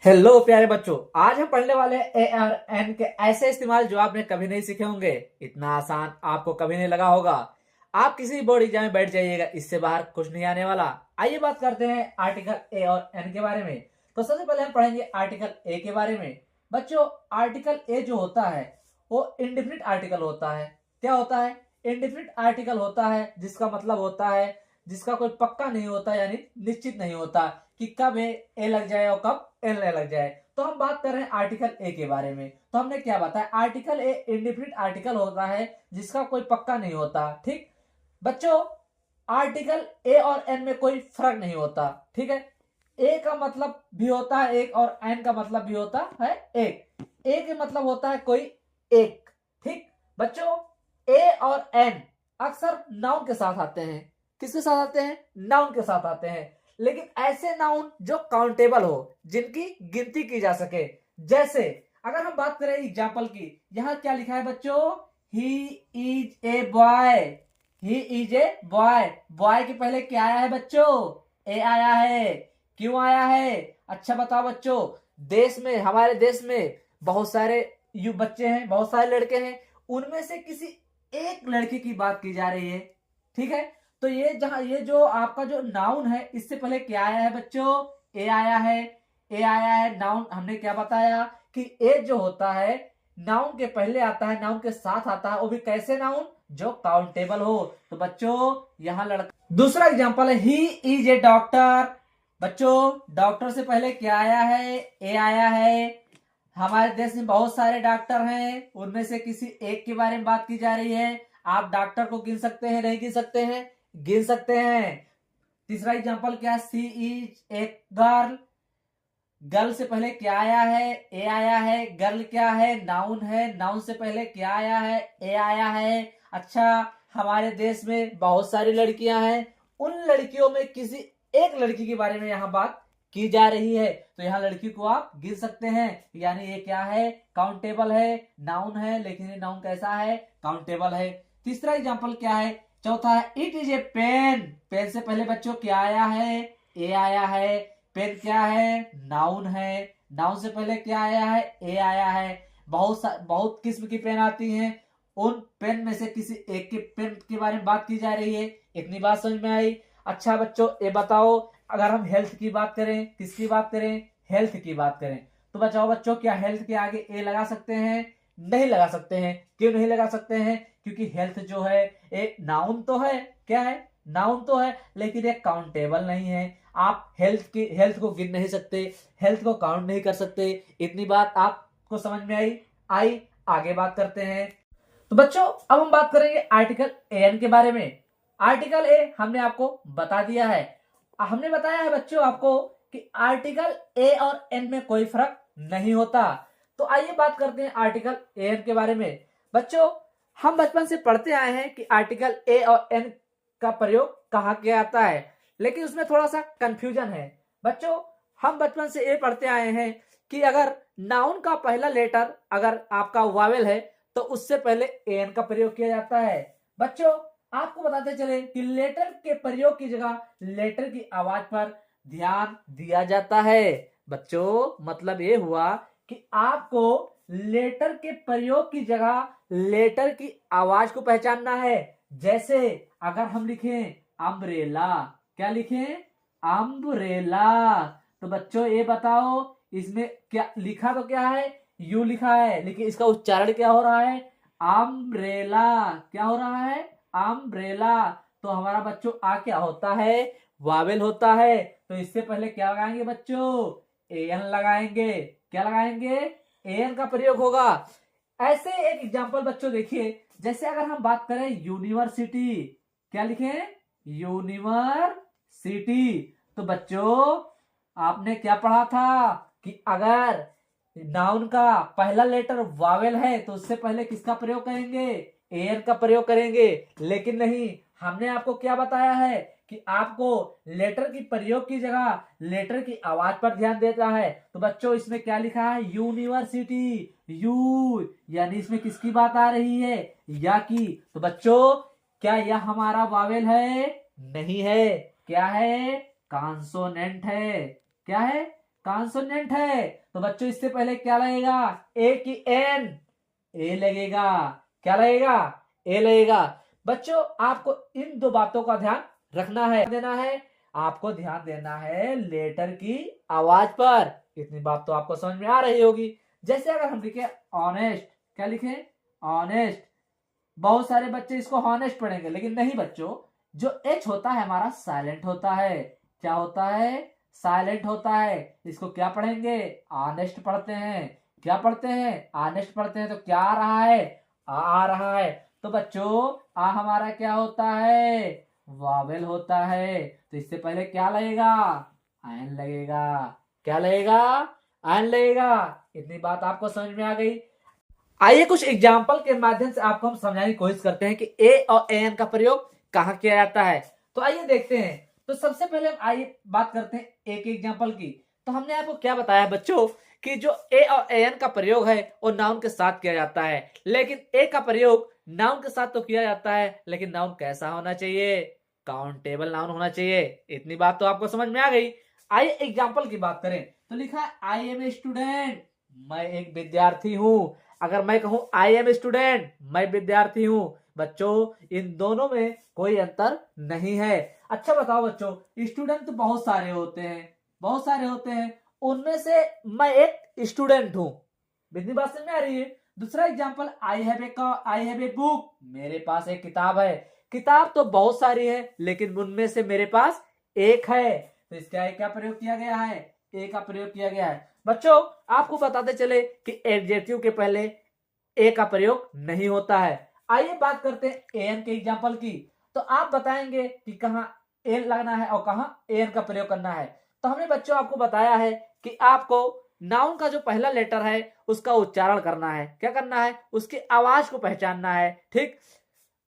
Hello प्यारे बच्चों, आज हम पढ़ने वाले हैं ए और एन के ऐसे इस्तेमाल जो आपने कभी नहीं सीखे होंगे। इतना आसान आपको कभी नहीं लगा होगा। आप किसी बोर्ड एग्जाम में बैठ जाइएगा, इससे बाहर कुछ नहीं आने वाला। आइए बात करते हैं आर्टिकल ए और एन के बारे में। तो सबसे पहले हम पढ़ेंगे आर्टिकल ए के बारे में। बच्चों, आर्टिकल ए जो होता है वो इंडेफिनिट आर्टिकल होता है। क्या होता है? इंडेफिनिट आर्टिकल होता है, जिसका मतलब होता है जिसका कोई पक्का नहीं होता, यानी निश्चित नहीं होता कि कब ए लग जाए और कब एन लग जाए। तो हम बात कर रहे हैं आर्टिकल ए के बारे में। तो हमने क्या बताया? आर्टिकल ए इंडेफिनिट आर्टिकल होता है जिसका कोई पक्का नहीं होता। ठीक बच्चों, आर्टिकल ए और एन में कोई फर्क नहीं होता। ठीक है, ए का मतलब भी होता है एक और एन का मतलब भी होता है एक। ए के मतलब होता है कोई एक। ठीक बच्चों, ए और एन अक्सर नाउन के साथ आते हैं। किसके साथ आते हैं? नाउन के साथ आते हैं। लेकिन ऐसे नाउन जो काउंटेबल हो, जिनकी गिनती की जा सके। जैसे अगर हम बात करें एग्जाम्पल की, यहां क्या लिखा है बच्चों? He is a boy. He is a boy. Boy के पहले क्या आया है बच्चों? ए आया है। क्यों आया है? अच्छा बताओ बच्चों। देश में, हमारे देश में बहुत सारे यू बच्चे हैं, बहुत सारे लड़के हैं। उनमें से किसी एक लड़के की बात की जा रही है। ठीक है, तो ये जो आपका जो नाउन है, इससे पहले क्या आया है बच्चों? ए आया है। ए आया है। नाउन हमने क्या बताया कि ए जो होता है नाउन के पहले आता है, नाउन के साथ आता है, वो भी कैसे नाउन? जो काउंटेबल हो। तो बच्चों यहाँ लड़का। दूसरा एग्जांपल है ही इज ए डॉक्टर। बच्चों, डॉक्टर से पहले क्या आया है? ए आया है। हमारे देश में बहुत सारे डॉक्टर हैं, उनमें से किसी एक के बारे में बात की जा रही है। आप डॉक्टर को गिन सकते हैं? नहीं गिन सकते हैं? गिन सकते हैं। तीसरा एग्जांपल क्या है? सी इज ए गर्ल। गर्ल से पहले क्या आया है? ए आया है। गर्ल क्या है? नाउन है। नाउन से पहले क्या आया है? ए आया है। अच्छा, हमारे देश में बहुत सारी लड़कियां हैं, उन लड़कियों में किसी एक लड़की के बारे में यहाँ बात की जा रही है। तो यहाँ लड़की को आप गिन सकते हैं, यानी ये क्या है? काउंटेबल है। नाउन है, लेकिन ये नाउन कैसा है? काउंटेबल है। तीसरा एग्जांपल क्या है? चौथा है it is a pen. Pen से पहले बच्चों क्या आया है? ए आया है। पेन क्या है? नाउन है। नाउन से पहले क्या आया है? ए आया है। बहुत किस्म की पेन आती हैं, उन पेन में से किसी एक के पेन के बारे में बात की जा रही है। इतनी बात समझ में आई? अच्छा बच्चों, ये बताओ, अगर हम हेल्थ की बात करें, किसकी बात करें? हेल्थ की बात करें, तो बताओ बच्चों, क्या हेल्थ के आगे ए लगा सकते हैं? नहीं लगा सकते हैं। क्यों नहीं लगा सकते हैं? क्योंकि हेल्थ जो है एक नाउन तो है। क्या है? नाउन तो है, लेकिन एक काउंटेबल नहीं है। आप हेल्थ को गिन नहीं सकते, हेल्थ को काउंट नहीं कर सकते। इतनी बात आपको समझ में आई? आगे बात करते हैं। तो बच्चों, अब हम बात करेंगे आर्टिकल ए एन के बारे में। आर्टिकल ए हमने आपको बता दिया है। हमने बताया है बच्चों आपको कि आर्टिकल ए और एन में कोई फर्क नहीं होता। तो आइए बात करते हैं आर्टिकल ए एन के बारे में। बच्चों, हम बचपन से पढ़ते आए हैं कि आर्टिकल ए और एन का प्रयोग कहाँ किया जाता है, लेकिन उसमें थोड़ा सा कंफ्यूजन है। बच्चों, हम बचपन से ये पढ़ते आए हैं कि अगर नाउन का पहला लेटर अगर आपका वावेल है, तो उससे पहले एन का प्रयोग किया जाता है। बच्चों, आपको बताते चले कि लेटर के प्रयोग की जगह लेटर की आवाज पर ध्यान दिया जाता है। बच्चों, मतलब ये हुआ कि आपको लेटर के प्रयोग की जगह लेटर की आवाज को पहचानना है। जैसे अगर हम लिखें अम्ब्रेला, क्या लिखें? अम्ब्रेला। तो बच्चों ये बताओ, इसमें क्या लिखा? तो क्या है? यू लिखा है, लेकिन इसका उच्चारण क्या हो रहा है? अम्ब्रेला। क्या हो रहा है? अम्ब्रेला। तो हमारा बच्चों आ क्या होता है? वावेल होता है। तो इससे पहले क्या लगाएंगे बच्चों? एन लगाएंगे। क्या लगाएंगे? एन का प्रयोग होगा। ऐसे एक एग्जांपल बच्चों देखिए, जैसे अगर हम बात करें यूनिवर्सिटी, क्या लिखें? यूनिवर्सिटी। तो बच्चों, आपने क्या पढ़ा था कि अगर नाउन का पहला लेटर वावेल है तो उससे पहले किसका प्रयोग करेंगे? एन का प्रयोग करेंगे। लेकिन नहीं, हमने आपको क्या बताया है कि आपको लेटर की प्रयोग की जगह लेटर की आवाज पर ध्यान देता है। तो बच्चों, इसमें क्या लिखा है? यूनिवर्सिटी। यू, यानी इसमें किसकी बात आ रही है? या की। तो बच्चों, क्या यह हमारा वावेल है? नहीं है। क्या है? कॉन्सोनेंट है। क्या है? कॉन्सोनेंट है, तो बच्चों इससे पहले क्या लगेगा, ए की एन, ए लगेगा, क्या लगेगा, ए लगेगा। बच्चों आपको इन दो बातों का ध्यान रखना है, देना है, आपको ध्यान देना है लेटर की आवाज पर। इतनी बात तो आपको समझ में आ रही होगी। जैसे अगर हम लिखे ऑनेस्ट, क्या लिखे, ऑनेस्ट, बहुत सारे बच्चे इसको हॉनेस्ट पढ़ेंगे, लेकिन नहीं बच्चों, जो एच होता है हमारा साइलेंट होता है। क्या होता है, साइलेंट होता है। इसको क्या पढ़ेंगे, ऑनेस्ट पढ़ते हैं। क्या पढ़ते हैं, ऑनेस्ट पढ़ते हैं। तो क्या आ रहा है, आ रहा है। तो बच्चों आ हमारा क्या होता है, वावेल होता है। तो इससे पहले क्या लगेगा, एन लगेगा। क्या लगेगा, एन लगेगा। इतनी बात आपको समझ में आ गई। आइए कुछ एग्जाम्पल के माध्यम से आपको हम समझाने की कोशिश करते हैं कि ए और ए एन का प्रयोग कहाँ किया जाता है। तो आइए देखते हैं। तो सबसे पहले हम आइए बात करते हैं एक एग्जाम्पल की। तो हमने आपको क्या बताया बच्चों कि जो ए और ए एन का प्रयोग है वो नाउन के साथ किया जाता है, लेकिन ए का प्रयोग नाउन के साथ तो किया जाता है, लेकिन नाउन कैसा होना चाहिए, काउंटेबल नाउन होना चाहिए। इतनी बात तो आपको समझ में आ गई। आइए एग्जाम्पल की बात करें। तो लिखा है आई एम ए स्टूडेंट, मैं एक विद्यार्थी हूं। अगर मैं कहूं आई एम स्टूडेंट, मैं विद्यार्थी हूं, बच्चों इन दोनों में कोई अंतर नहीं है। अच्छा बताओ बच्चों, स्टूडेंट तो बहुत सारे होते हैं, बहुत सारे होते हैं, उनमें से मैं एक स्टूडेंट हूं। इतनी बात समझ में आ रही है। दूसरा example, I have a book, मेरे पास एक किताब है। किताब तो बहुत सारी है, लेकिन उनमें से मेरे पास एक है। तो इसका क्या प्रयोग किया गया है, ए का प्रयोग किया गया है। बच्चों आपको बताते चले कि एडजेक्टिव के पहले ए का प्रयोग नहीं होता है। आइए बात करते हैं एन के एग्जांपल की। तो आप बताएंगे कि कहां एन लगना है और कहां एन का प्रयोग करना है। तो हमने बच्चों आपको बताया है कि आपको नाउन का जो पहला लेटर है उसका उच्चारण करना है। क्या करना है, उसकी आवाज को पहचानना है। ठीक,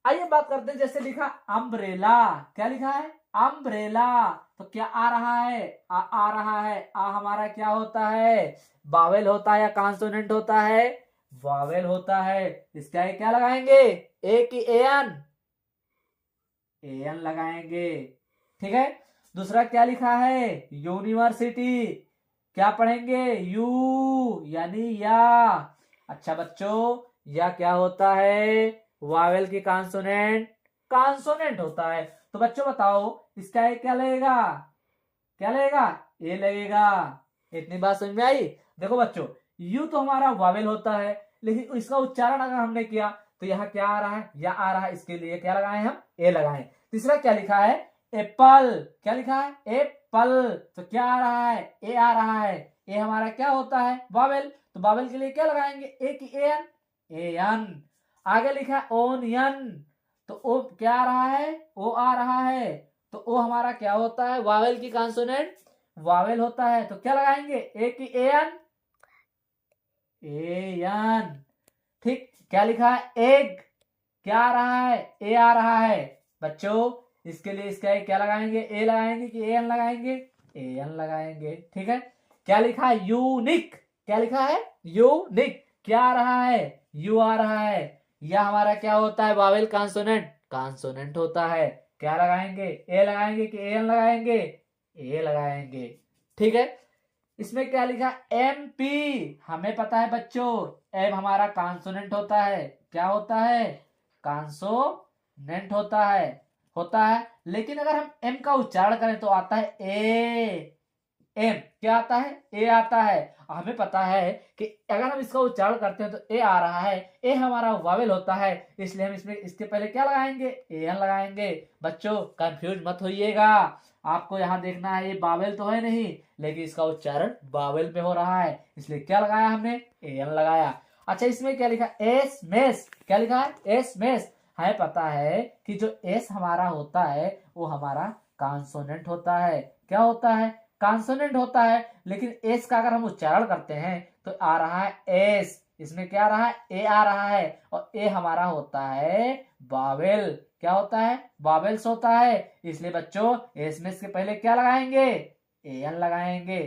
आइए बात करते हैं। जैसे लिखा अम्ब्रेला, क्या लिखा है, अम्ब्रेला। तो क्या आ रहा है, आ रहा है। आ हमारा क्या होता है, वावेल होता है या कॉन्सोनेंट होता है, वावेल होता है। इसका क्या लगाएंगे, ए की एन, एन लगाएंगे। ठीक है। दूसरा क्या लिखा है, यूनिवर्सिटी, क्या पढ़ेंगे, यू यानी या। अच्छा बच्चों, या क्या होता है, वावेल की कॉन्सोनेंट, कॉन्सोनेंट होता है। तो बच्चों बताओ इसका क्या लगेगा, क्या लगेगा, ए लगेगा। इतनी बात समझ में आई। देखो बच्चों, यू तो हमारा वावेल होता है, लेकिन इसका उच्चारण अगर हमने किया तो यहाँ क्या आ रहा है, या आ रहा है। इसके लिए क्या लगाए हम, ए लगाए। तीसरा क्या लिखा है, एप्पल, क्या लिखा है, एप्पल। तो क्या आ रहा है, ए आ रहा है। ए हमारा क्या होता है, वावेल। तो वावेल के लिए क्या लगाएंगे, ए की एन, एन। आगे लिखा है ओनियन, तो ओ क्या आ रहा है, ओ आ रहा है। तो ओ हमारा क्या होता है, वावेल की कॉन्सोनेंट, वावेल होता है। तो क्या लगाएंगे, ए की एन, एन। ठीक, क्या लिखा है, एग, क्या आ रहा है, ए आ रहा है। बच्चों इसके लिए इसका क्या लगाएंगे, ए लगाएंगे कि एन लगाएंगे, एन लगाएंगे। ठीक है। क्या लिखा है, यूनिक, क्या लिखा है, यूनिक, क्या आ रहा है, यू आ रहा है। यह हमारा क्या होता है, वावेल कॉन्सोनेंट, कॉन्सोनेंट होता है। क्या लगाएंगे, ए लगाएंगे कि एन लगाएंगे, ए लगाएंगे। ठीक है। इसमें क्या लिखा, एम पी, हमें पता है बच्चों एम हमारा कॉन्सोनेंट होता है। क्या होता है, कॉन्सोनेंट होता है। लेकिन अगर हम एम का उच्चारण करें तो आता है ए, एम क्या आता है, ए आता है। हमें पता है कि अगर हम इसका उच्चारण करते हैं तो ए आ रहा है। ए हमारा वावेल होता है, इसलिए हम इसमें इसके पहले क्या लगाएंगे, ए एन लगाएंगे। बच्चों कंफ्यूज मत होइएगा, आपको यहाँ देखना है ये वावेल तो है नहीं, लेकिन इसका उच्चारण वावेल में हो रहा है, इसलिए क्या लगाया हमने, ए एन लगाया। अच्छा इसमें क्या लिखा, एस मेस, क्या लिखा है, एस मेस। हमें पता है कि जो एस हमारा होता है वो हमारा कॉन्सोनेंट होता है। क्या होता है, कॉन्सोनेंट होता है। लेकिन एस का अगर हम उच्चारण करते हैं तो आ रहा है एस, इसमें क्या आ रहा है, ए आ रहा है। और ए हमारा होता है वावेल, क्या होता है, वावेल्स होता है। इसलिए बच्चों एस में इसके पहले क्या लगाएंगे, ए एन लगाएंगे।